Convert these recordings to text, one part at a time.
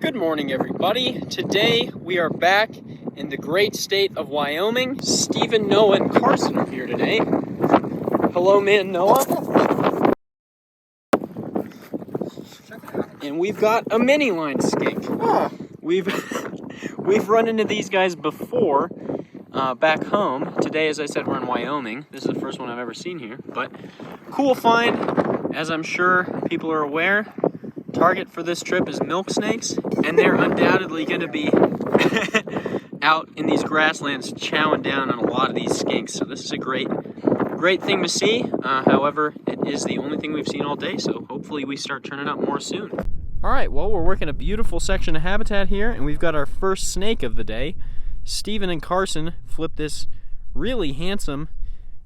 Good morning, everybody. Today we are back in the great state of Wyoming. Stephen, Noah, and Carson are here today. Hello, man, Noah. And we've got a mini line skink. We've run into these guys before back home. Today, as I said, we're in Wyoming. This is the first one I've ever seen here, but cool find. As I'm sure people are aware, target for this trip is milksnakes, and they're undoubtedly going to be out in these grasslands chowing down on a lot of these skinks. So this is a great thing to see. However, it is the only thing we've seen all day, so hopefully we start turning up more soon. All right, well, we're working a beautiful section of habitat here, and we've got our first snake of the day. Stephen and Carson flipped this really handsome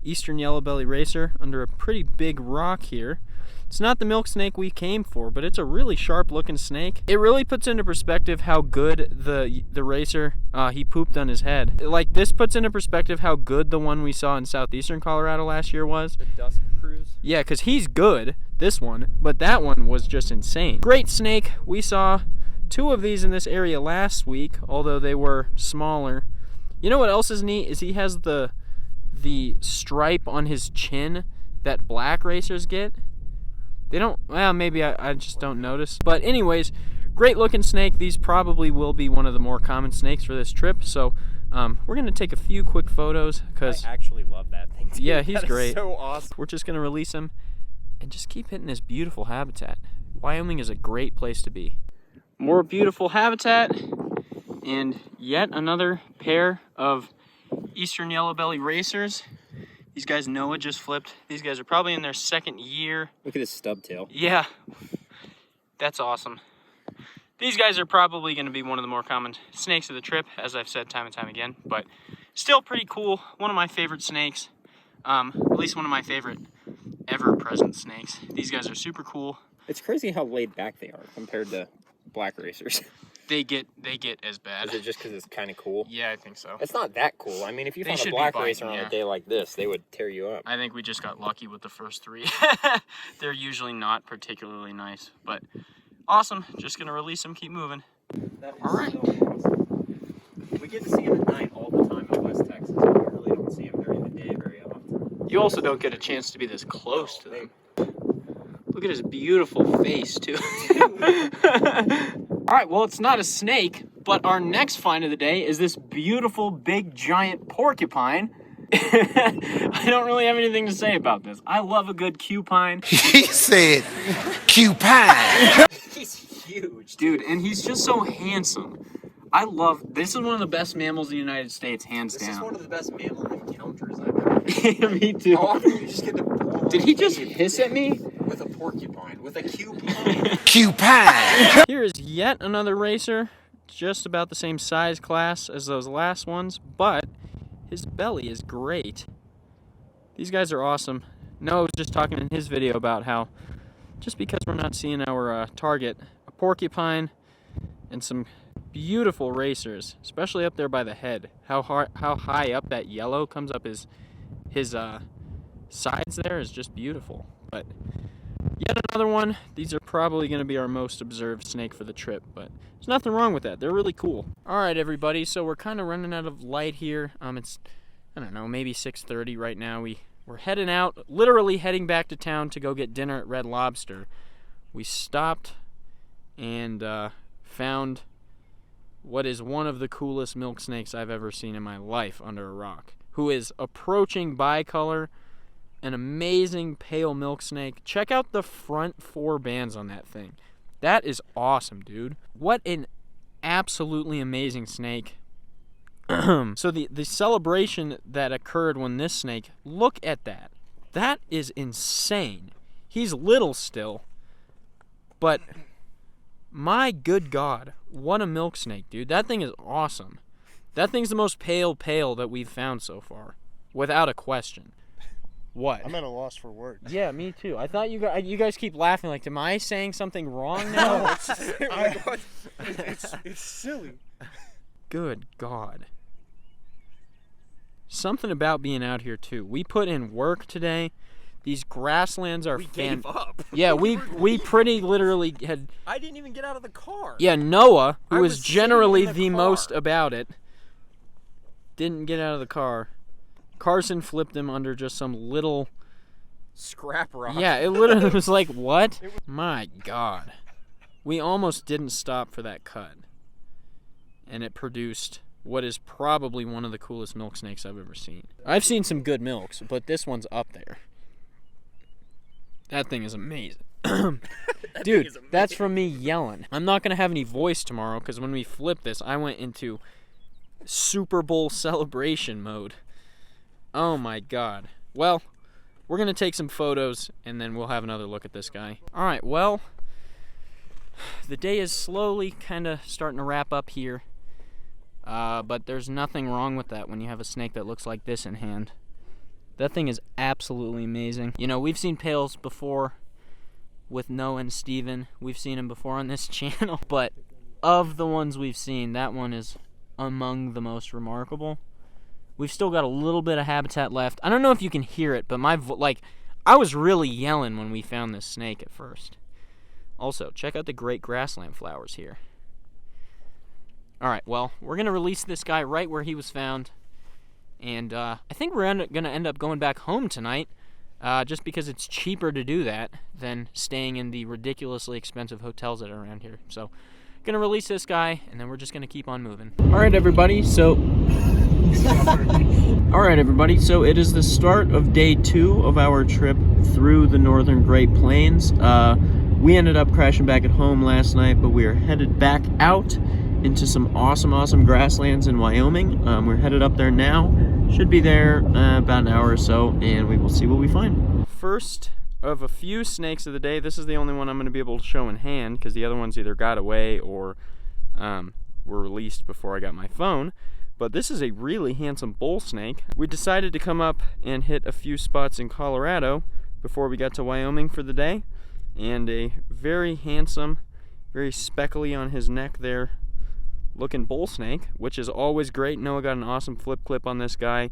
Eastern Yellow-bellied Racer under a pretty big rock here. It's not the milk snake we came for, but it's a really sharp looking snake. It really puts into perspective how good the racer, he pooped on his head. Like, this puts into perspective how good the one we saw in southeastern Colorado last year was. The Dusk Cruise? Yeah, because he's good, this one, but that one was just insane. Great snake. We saw 2 of these in this area last week, although they were smaller. You know what else is neat is he has the stripe on his chin that black racers get. They don't, well, maybe I just don't notice. But anyways, great looking snake. These probably will be one of the more common snakes for this trip. So we're going to take a few quick photos. I actually love that thing too. Yeah, he's great. So awesome. We're just going to release him and just keep hitting this beautiful habitat. Wyoming is a great place to be. More beautiful habitat and yet another pair of Eastern Yellow-bellied Racers. These guys, Noah just flipped. These guys are probably in their 2nd year. Look at his stub tail. Yeah, that's awesome. These guys are probably going to be one of the more common snakes of the trip, as I've said time and time again, but still pretty cool. One of my favorite snakes, at least one of my favorite ever-present snakes. These guys are super cool. It's crazy how laid back they are compared to black racers. They get as bad. Is it just because it's kind of cool? Yeah, I think so. It's not that cool. I mean, if you They found a should black be biting, racer on yeah. a day like this, they would tear you up. I think we just got lucky with the first 3. They're usually not particularly nice, but awesome. Just gonna release them, keep moving. All right. So awesome. We get to see them at night all the time in West Texas. We really don't see them during the day very often. You also don't get a chance to be this close to them. Look at his beautiful face, too. All right, well, it's not a snake, but our next find of the day is this beautiful, big, giant porcupine. I don't really have anything to say about this. I love a good cupine. He said cupine. He's huge. Dude, and he's just so handsome. This is one of the best mammals in the United States, hands down. This is one of the best mammal encounters I've ever had. Me too. How often do you just get to Did he just hiss at me? With a porcupine, with a cupine. Cupine. Here is yet another racer, just about the same size class as those last ones, but his belly is great. These guys are awesome. Noah was just talking in his video about how just because we're not seeing our target, a porcupine and some beautiful racers, especially up there by the head, how high up that yellow comes up his sides there is just beautiful. But yet another one. These are probably going to be our most observed snake for the trip, but there's nothing wrong with that. They're really cool. All right, everybody, so we're kind of running out of light here. It's, I don't know, maybe 6:30 right now. We're heading out, literally heading back to town to go get dinner at Red Lobster. We stopped and found what is one of the coolest milk snakes I've ever seen in my life under a rock, who is approaching bicolor. An amazing pale milk snake. Check out the front 4 bands on that thing. That is awesome, dude. What an absolutely amazing snake. So the celebration that occurred when this snake, look at that. That is insane. He's little still, but my good God, what a milk snake, dude. That thing is awesome. That thing's the most pale that we've found so far, without a question. What? I'm at a loss for words. Yeah, me too. I thought you guys keep laughing like, am I saying something wrong now? It's silly. Good God. Something about being out here too. We put in work today. These grasslands are We gave up. Yeah, we pretty literally had. I didn't even get out of the car. Yeah, Noah, who I was was generally sitting in the the car. most about it, didn't get out of the car. Carson flipped him under just some little. Scrap rock. Yeah, it literally was like, what? My God. We almost didn't stop for that cut. And it produced what is probably one of the coolest milk snakes I've ever seen. I've seen some good milks, but this one's up there. That thing is amazing. Dude, that's from me yelling. I'm not going to have any voice tomorrow because when we flipped this, I went into Super Bowl celebration mode. Oh my God. Well, we're going to take some photos and then we'll have another look at this guy. All right, well, the day is slowly kind of starting to wrap up here. But there's nothing wrong with that when you have a snake that looks like this in hand. That thing is absolutely amazing. You know, we've seen Pales before with Noah and Steven. We've seen him before on this channel. But of the ones we've seen, that one is among the most remarkable. We've still got a little bit of habitat left. I don't know if you can hear it, but I was really yelling when we found this snake at first. Also, check out the great grassland flowers here. Alright, well, we're going to release this guy right where he was found. And I think we're going to end up going back home tonight, just because it's cheaper to do that than staying in the ridiculously expensive hotels that are around here. So, going to release this guy, and then we're just going to keep on moving. Alright, everybody, so it is the start of day 2 of our trip through the northern Great Plains. We ended up crashing back at home last night, but we are headed back out into some awesome grasslands in Wyoming. We're headed up there now. Should be there about an hour or so, and we will see what we find. First of a few snakes of the day, this is the only one I'm going to be able to show in hand, because the other ones either got away or were released before I got my phone. But this is a really handsome bull snake. We decided to come up and hit a few spots in Colorado before we got to Wyoming for the day. And a very handsome, very speckly on his neck there looking bull snake, which is always great. Noah got an awesome flip clip on this guy.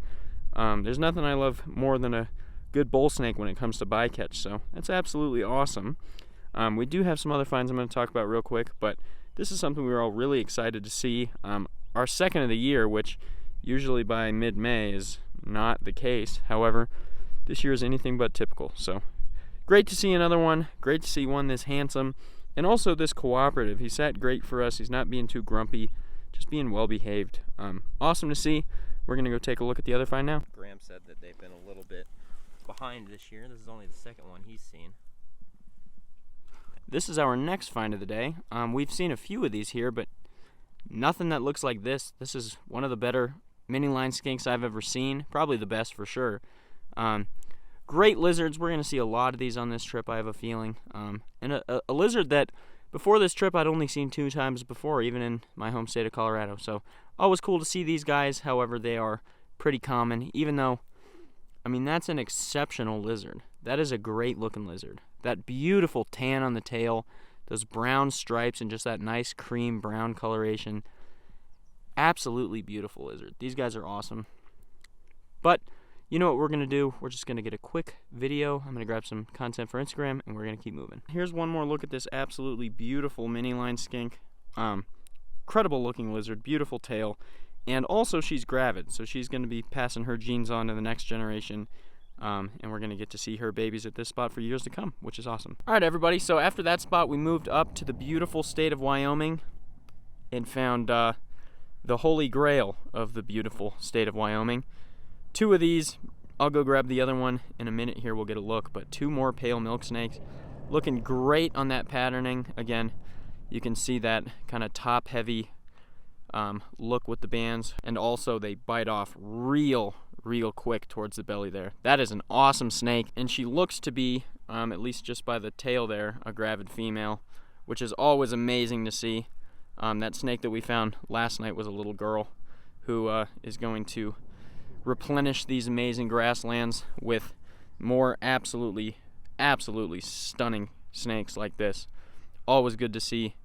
There's nothing I love more than a good bull snake when it comes to bycatch, so that's absolutely awesome. We do have some other finds I'm going to talk about real quick, but this is something we were all really excited to see. Our second of the year, which usually by mid-May is not the case. However, this year is anything but typical, so great to see another one. Great to see one this handsome. And also this cooperative. He sat great for us. He's not being too grumpy, just being well behaved. Awesome to see. We're going to go take a look at the other find now. Graham said that they've been a little bit behind this year. This is only the second one he's seen. This is our next find of the day. We've seen a few of these here, but nothing that looks like this. This is one of the better mini line skinks I've ever seen. Probably the best for sure. Great lizards. We're going to see a lot of these on this trip, I have a feeling. And a lizard that before this trip I'd only seen 2 times before, even in my home state of Colorado. So always cool to see these guys. However, they are pretty common, even though, I mean, that's an exceptional lizard. That is a great looking lizard. That beautiful tan on the tail, those brown stripes, and just that nice cream brown coloration. Absolutely beautiful lizard. These guys are awesome. But you know what we're going to do? We're just going to get a quick video. I'm going to grab some content for Instagram, and we're going to keep moving. Here's one more look at this absolutely beautiful mini line skink. Incredible looking lizard, beautiful tail. And also she's gravid, so she's going to be passing her genes on to the next generation. And we're going to get to see her babies at this spot for years to come, which is awesome. All right, everybody. So after that spot, we moved up to the beautiful state of Wyoming and found the holy grail of the beautiful state of Wyoming. 2 of these. I'll go grab the other one in a minute here. We'll get a look. But 2 more pale milk snakes. Looking great on that patterning. Again, you can see that kind of top-heavy look with the bands. And also they bite off real quick towards the belly there. That is an awesome snake. And she looks to be, at least just by the tail there, a gravid female, which is always amazing to see. That snake that we found last night was a little girl who is going to replenish these amazing grasslands with more absolutely stunning snakes like this. Always good to see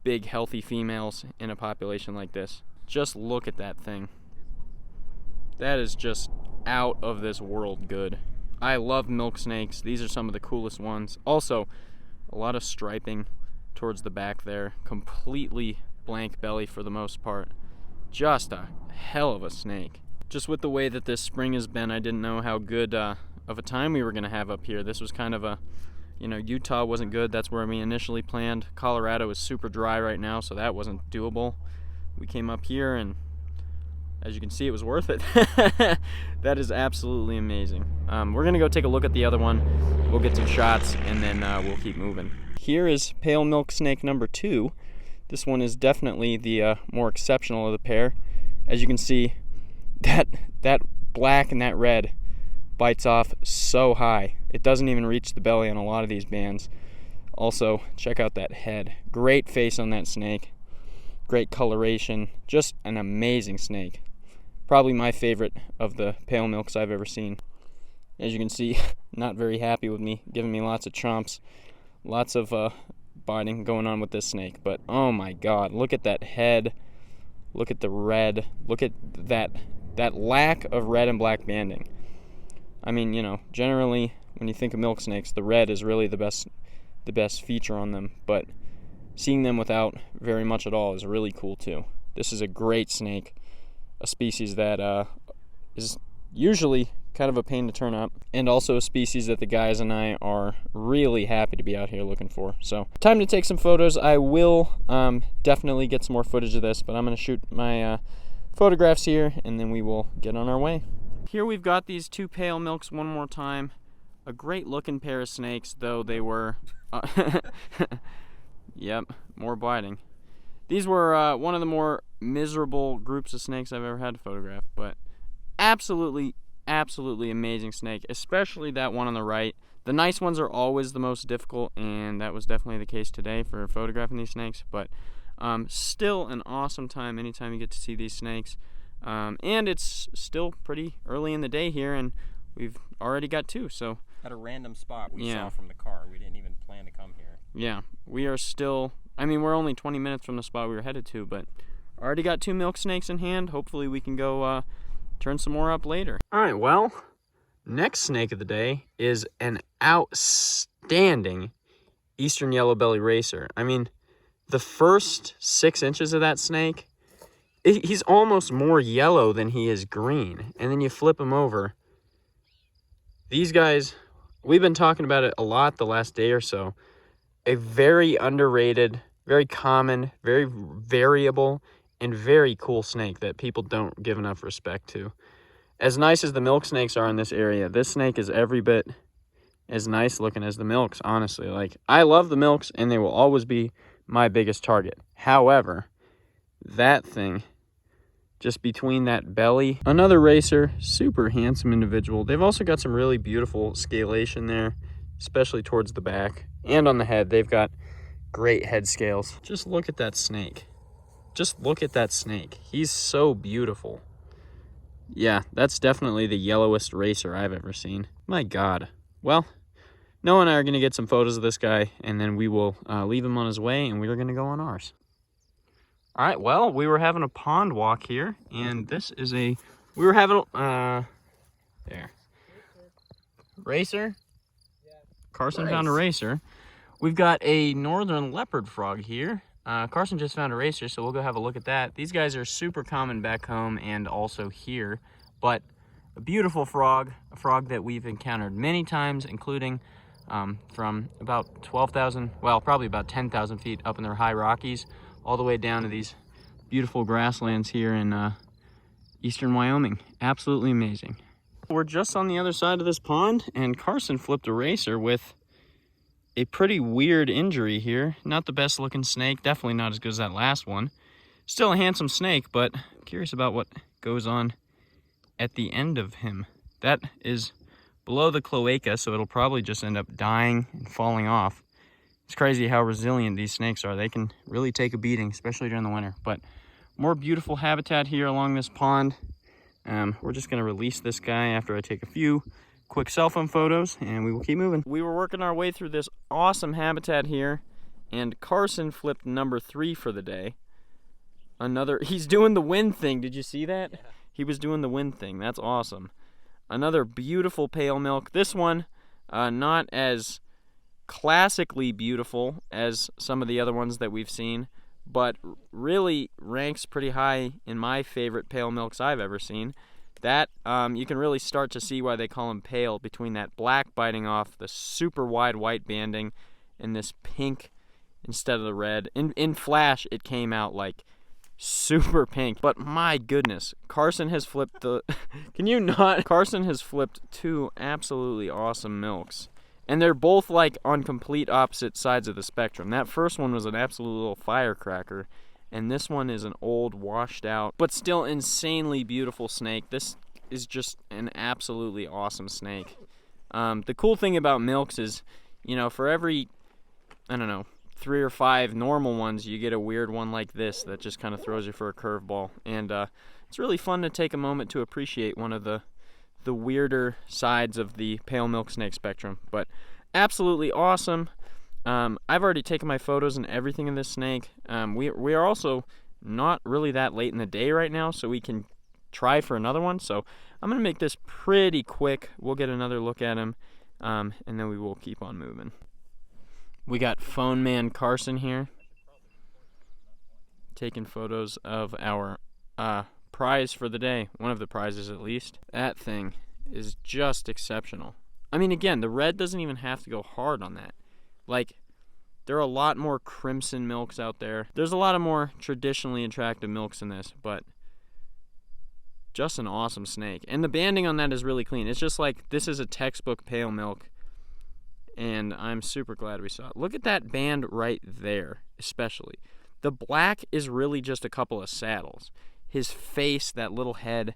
big healthy females in a population like this. Just look at that thing. That is just out of this world good. I love milk snakes. These are some of the coolest ones. Also, a lot of striping towards the back there. Completely blank belly for the most part. Just a hell of a snake. Just with the way that this spring has been, I didn't know how good of a time we were going to have up here. This was kind of a, Utah wasn't good. That's where we initially planned. Colorado is super dry right now, so that wasn't doable. We came up here, and as you can see, it was worth it. That is absolutely amazing. We're going to go take a look at the other one. We'll get some shots, and then we'll keep moving. Here is Pale Milksnake number 2. This one is definitely the more exceptional of the pair. As you can see, that black and that red bites off so high. It doesn't even reach the belly on a lot of these bands. Also, check out that head. Great face on that snake. Great coloration. Just an amazing snake. Probably my favorite of the pale milks I've ever seen. As you can see, not very happy with me, giving me lots of chomps. Lots of biting going on with this snake. But oh my god, look at that head. Look at the red. Look at that lack of red and black banding. I mean, generally when you think of milk snakes, the red is really the best feature on them, but seeing them without very much at all is really cool too. This is a great snake, a species that is usually kind of a pain to turn up, and also a species that the guys and I are really happy to be out here looking for. So, time to take some photos. I will definitely get some more footage of this, but I'm going to shoot my photographs here, and then we will get on our way. Here we've got these 2 pale milks one more time. A great looking pair of snakes, though they were... Yep, more biting. These were one of the more miserable groups of snakes I've ever had to photograph, but absolutely amazing snake, especially that one on the right. The nice ones are always the most difficult, and that was definitely the case today for photographing these snakes, but still an awesome time anytime you get to see these snakes. And it's still pretty early in the day here, and we've already got 2, so... At a random spot we saw from the car. We didn't even plan to come here. Yeah, we are still... I mean, we're only 20 minutes from the spot we were headed to, but already got 2 milk snakes in hand. Hopefully we can go turn some more up later. All right, well, next snake of the day is an outstanding Eastern Yellow-bellied Racer. I mean, the first 6 inches of that snake, he's almost more yellow than he is green. And then you flip him over. These guys, we've been talking about it a lot the last day or so. A very underrated, very common, very variable, and very cool snake that people don't give enough respect to. As nice as the milk snakes are in this area, this snake is every bit as nice looking as the milks, honestly. Like, I love the milks, and they will always be my biggest target. However, that thing, just between that belly, another racer, super handsome individual. They've also got some really beautiful scalation there, especially towards the back and on the head. They've got great head scales. Just look at that snake. Just look at that snake. He's so beautiful. Yeah, that's definitely the yellowest racer I've ever seen. My God. Well, Noah and I are going to get some photos of this guy, and then we will leave him on his way, and we're going to go on ours. All right, well, we were having a pond walk here, and this is we were having, there. Racer? Carson found a racer. We've got a northern leopard frog here. Carson just found a racer, so we'll go have a look at that. These guys are super common back home and also here, but a beautiful frog, a frog that we've encountered many times, including from about 12,000, well, probably about 10,000 feet up in the high Rockies, all the way down to these beautiful grasslands here in eastern Wyoming. Absolutely amazing. We're just on the other side of this pond, and Carson flipped a racer with a pretty weird injury here. Not the best looking snake, definitely not as good as that last one. Still a handsome snake, but I'm curious about what goes on at the end of him. That is below the cloaca, so it'll probably just end up dying and falling off. It's crazy how resilient these snakes are. They can really take a beating, especially during the winter. But more beautiful habitat here along this pond. We're just going to release this guy after I take a few quick cell phone photos, and we will keep moving. We were working our way through this awesome habitat here, and Carson flipped number 3 for the day. He's doing the wind thing. Did you see that? Yeah. He was doing the wind thing. That's awesome. Another beautiful pale milk. This one, not as classically beautiful as some of the other ones that we've seen, but really ranks pretty high in my favorite pale milks I've ever seen. That, you can really start to see why they call them pale, between that black biting off, the super wide white banding, and this pink instead of the red. In flash, it came out like super pink, but my goodness, Carson has flipped the can you not? Carson has flipped two absolutely awesome milks, and they're both like on complete opposite sides of the spectrum. That first one was an absolute little firecracker, and this one is an old, washed out, but still insanely beautiful snake. This is just an absolutely awesome snake. The cool thing about milks is, you know, for every, I don't know, 3 or 5 normal ones, you get a weird one like this that just kind of throws you for a curveball. And it's really fun to take a moment to appreciate one of the weirder sides of the pale milk snake spectrum. But absolutely awesome. I've already taken my photos and everything of this snake. We are also not really that late in the day right now, so we can try for another one. So I'm going to make this pretty quick. We'll get another look at him, and then we will keep on moving. We got Phone Man Carson here, taking photos of our prize for the day, one of the prizes at least. That thing is just exceptional. I mean, again, the red doesn't even have to go hard on that. Like, there are a lot more crimson milks out there. There's a lot of more traditionally attractive milks in this, but just an awesome snake. And the banding on that is really clean. It's just like, this is a textbook pale milk, and I'm super glad we saw it. Look at that band right there, especially. The black is really just a couple of saddles. His face, that little head,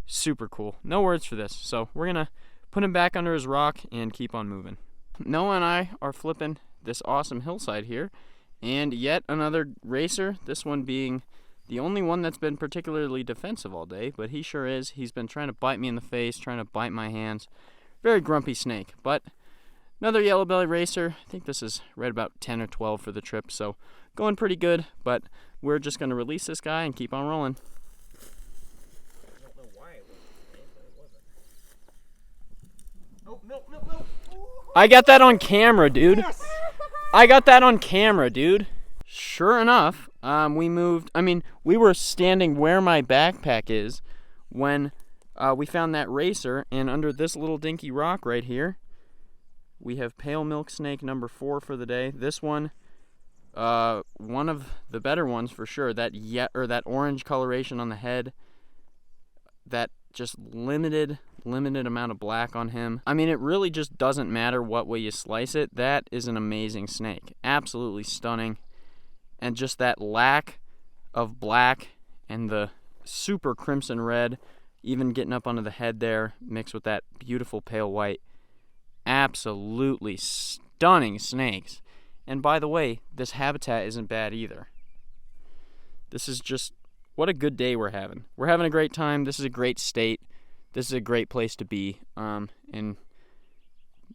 super cool. No words for this. So we're going to put him back under his rock and keep on moving. Noah and I are flipping this awesome hillside here, and yet another racer, this one being the only one that's been particularly defensive all day, but he sure is. He's been trying to bite me in the face, trying to bite my hands. Very grumpy snake, but another yellow-bellied racer. I think this is right about 10 or 12 for the trip, so going pretty good, but we're just going to release this guy and keep on rolling. I don't know why it wasn't, but it wasn't. Oh, milk, milk, milk. I got that on camera, dude. Yes. I got that on camera, dude. Sure enough, we moved. I mean, we were standing where my backpack is when we found that racer, and under this little dinky rock right here, we have pale milk snake number 4 for the day. This one, one of the better ones for sure. That that orange coloration on the head, that just limited amount of black on him. I mean, it really just doesn't matter what way you slice it. That is an amazing snake. Absolutely stunning. And just that lack of black and the super crimson red, even getting up onto the head there, mixed with that beautiful pale white. Absolutely stunning snakes. And by the way, this habitat isn't bad either. This is just, what a good day we're having. We're having a great time. This is a great state. This is a great place to be. And,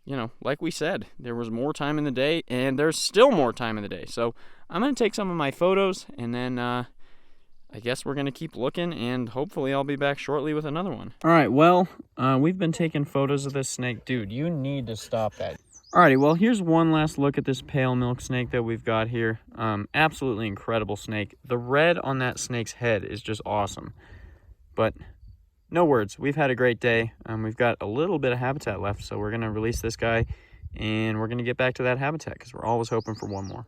you know, like we said, there was more time in the day, and there's still more time in the day. So I'm going to take some of my photos, and then I guess we're going to keep looking, and hopefully I'll be back shortly with another one. All right, well, we've been taking photos of this snake. Dude, you need to stop that. Alrighty, well, here's one last look at this pale milk snake that we've got here. Absolutely incredible snake. The red on that snake's head is just awesome. But no words. We've had a great day. We've got a little bit of habitat left, so we're going to release this guy, and we're going to get back to that habitat because we're always hoping for one more.